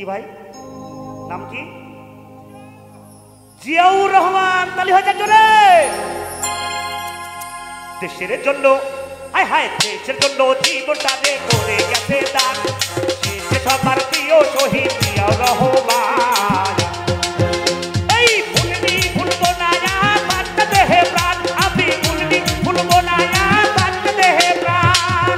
ভাই নাম কি? জিয়াউর রহমান। তালি হয়ে যাচ্ছে রে। দেশের জন্য হায় হায় দেশের জন্য জীবনটা দে করে গেছে দান। সে সবার প্রিয় শহীদ জিয়াউর রহমান। এই ভুলবি ভুলবো না বাঁচতে দেহে প্রাণ। আমি ভুলবি ভুলবো না বাঁচতে দেহে প্রাণ।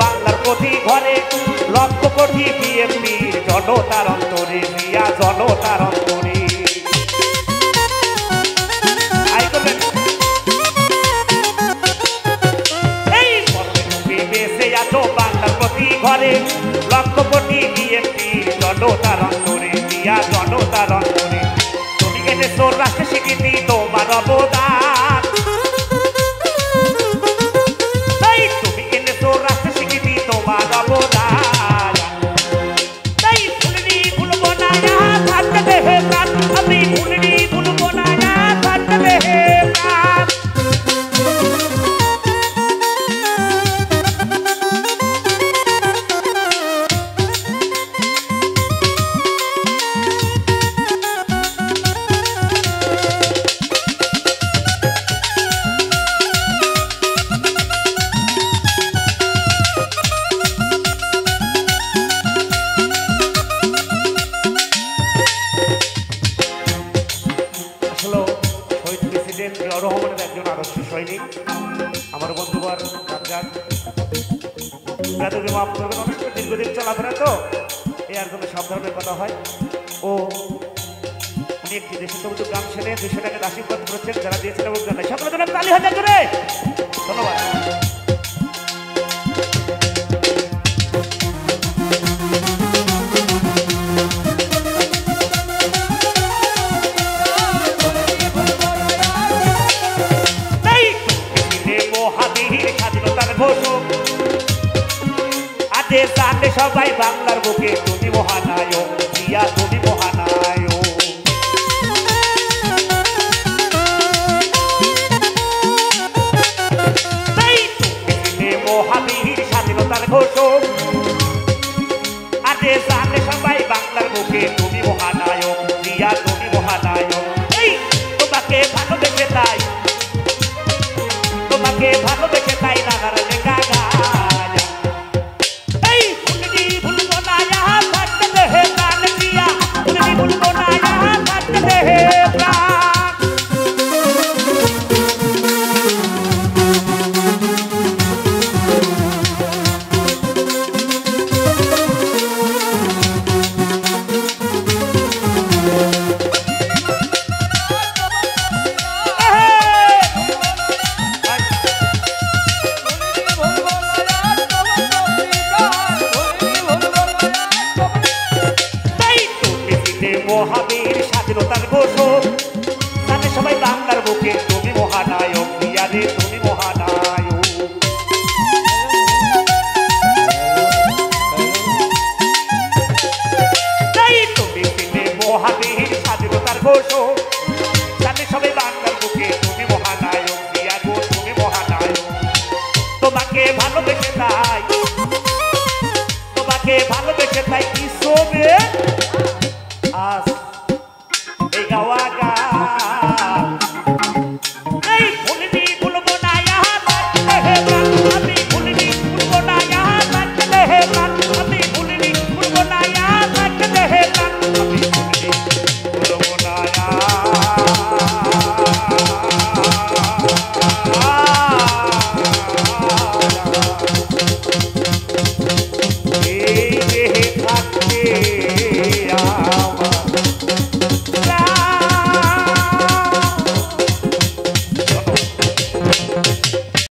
বাংলার প্রতি ঘরে লক্ষ কোটি বিএনপির জনতার অন্তরে জিয়া জনতার অন্তরে। এই তুমি বেঁচে আছো বাংলার প্রতি ঘরে লক্ষ কোটি বিএনপির জনতার অন্তরে জিয়া জনতার অন্তরে। তুমি এনেছো রাষ্ট্র স্বীকৃতি তোমার অবদান। রহমানের একজন আদর্শ সৈনিক আমার বন্ধুবার মাফ করবেন, অনেক দীর্ঘদিন চলাফেরা তো এই আর জন্য সব ধরনের কথা হয়। ও উনি একটি দেশাত্মবোধক গান ছেড়ে 200 টাকা আশীর্বাদ করেছেন, যারা দিয়েছেন এবং জানাই সকলের জন্য তালি হাজার করে ধন্যবাদ। জানে সবাই বাংলার বুকে তুমি মহানায়ক জিয়া তুমি মহানায়ক। মহাবীর স্বাধীনতার ঘোষক। আরে জানে সবাই বাংলার বুকে তুমি মহানায়ক জিয়া তুমি মহানায়ক। এই তোমাকে ভালোবেসে তাই, তোমাকে ভালোবেসে তাই নাগারা লেখা গান। মহাবীর স্বাধীনতার ঘোষক। জানে সবাই বাংলার বুকে তুমি মহানায়ক জিয়া রে তুমি মহানায়ক। তুমি মহাবীর স্বাধীনতার ঘোষক। জানে সবাই বাংলার বুকে তুমি মহানায়ক জিয়া গো তুমি মহানায়ক। তোমাকে ভালোবেসে তাই, তোমাকে ভালোবেসে তাই কি শোবে গাওয়া গান